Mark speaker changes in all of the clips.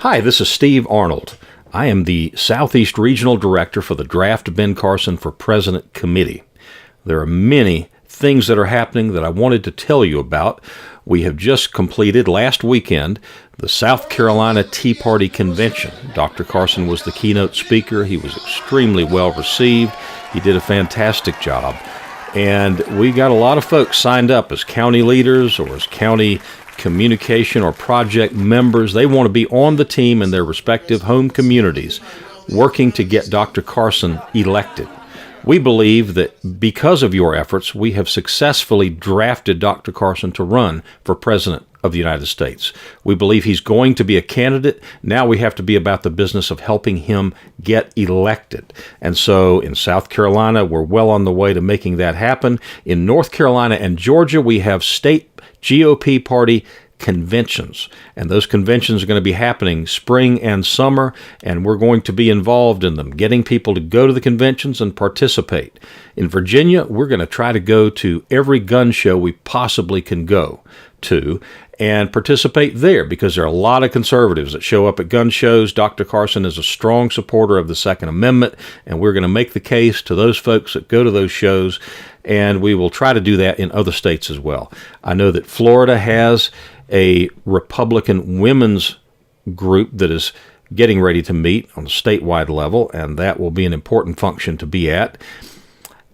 Speaker 1: Hi, this is Steve Arnold. I am the Southeast Regional Director for the Draft Ben Carson for President Committee. There are many things that are happening that I wanted to tell you about. We have just completed last weekend the South Carolina Tea Party Convention. Dr. Carson was the keynote speaker. He was extremely well received. He did a fantastic job. And we got a lot of folks signed up as county leaders or as county communication or project members. They want to be on the team in their respective home communities working to get Dr. Carson elected. We believe that because of your efforts, we have successfully drafted Dr. Carson to run for President of the United States. We believe he's going to be a candidate. Now we have to be about the business of helping him get elected. And so in South Carolina, we're well on the way to making that happen. In North Carolina and Georgia, we have state GOP party conventions, and those conventions are going to be happening spring and summer, and we're going to be involved in them, getting people to go to the conventions and participate. In Virginia, we're going to try to go to every gun show we possibly can go to and participate there, because there are a lot of conservatives that show up at gun shows. Dr. Carson is a strong supporter of the Second Amendment, and we're going to make the case to those folks that go to those shows, and we will try to do that in other states as well. I know that Florida has a Republican women's group that is getting ready to meet on a statewide level, and that will be an important function to be at.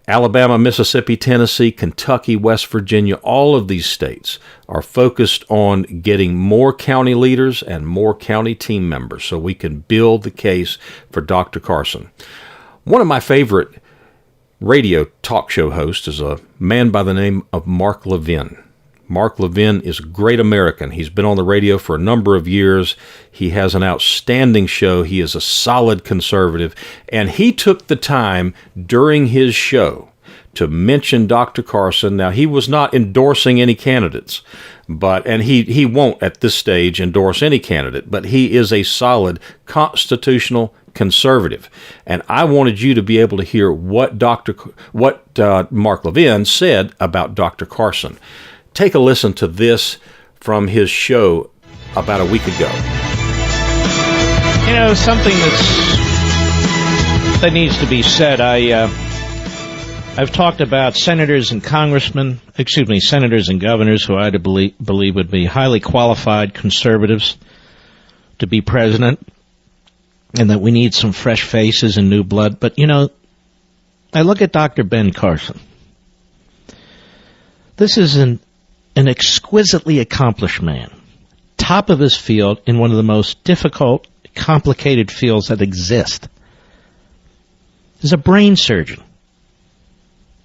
Speaker 1: Alabama, Mississippi, Tennessee, Kentucky, West Virginia, all of these states are focused on getting more county leaders and more county team members so we can build the case for Dr. Carson. One of my favorite radio talk show hosts is a man by the name of Mark Levin. Mark Levin is a great American. He's been on the radio for a number of years. He has an outstanding show. He is a solid conservative. And he took the time during his show to mention Dr. Carson. Now, he was not endorsing any candidates, and he won't at this stage endorse any candidate, but he is a solid constitutional conservative. And I wanted you to be able to hear what Mark Levin said about Dr. Carson. Take a listen to this from his show about a week ago.
Speaker 2: You know, something that needs to be said. I've talked about senators and senators and governors who I believe would be highly qualified conservatives to be president, and that we need some fresh faces and new blood. But, you know, I look at Dr. Ben Carson. This is an exquisitely accomplished man, top of his field in one of the most difficult, complicated fields that exist. He's a brain surgeon,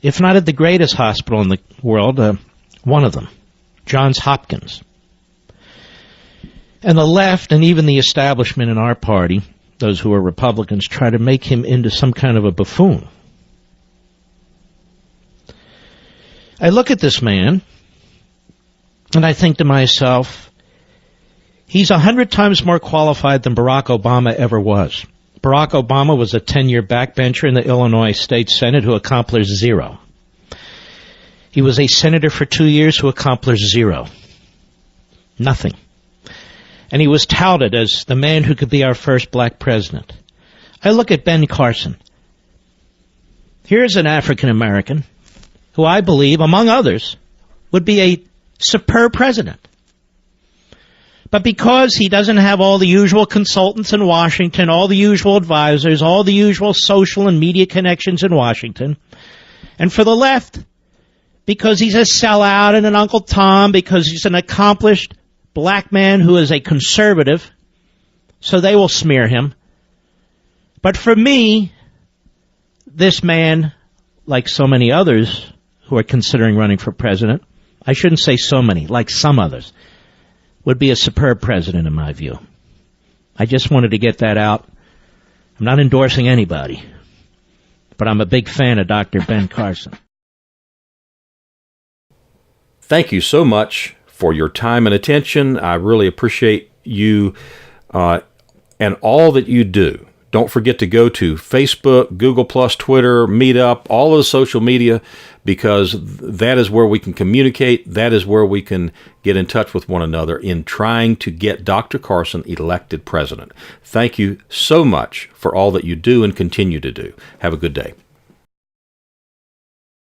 Speaker 2: if not at the greatest hospital in the world, one of them, Johns Hopkins. And the left and even the establishment in our party, those who are Republicans, try to make him into some kind of a buffoon. I look at this man, and I think to myself, he's 100 times more qualified than Barack Obama ever was. Barack Obama was a 10-year backbencher in the Illinois State Senate who accomplished zero. He was a senator for 2 years who accomplished zero. Nothing. And he was touted as the man who could be our first black president. I look at Ben Carson. Here's an African American who I believe, among others, would be a superb president. But because he doesn't have all the usual consultants in Washington, all the usual advisors, all the usual social and media connections in Washington, and for the left, because he's a sellout and an Uncle Tom, because he's an accomplished black man who is a conservative, so they will smear him. But for me, this man, like so many others who are considering running for president, I shouldn't say so many, like some others, would be a superb president in my view. I just wanted to get that out. I'm not endorsing anybody, but I'm a big fan of Dr. Ben Carson.
Speaker 1: Thank you so much for your time and attention. I really appreciate you and all that you do Don't forget to go to Facebook, Google+, Twitter, Meetup, all of the social media, because that is where we can communicate. That is where we can get in touch with one another in trying to get Dr. Carson elected president. Thank you so much for all that you do and continue to do. Have a good day.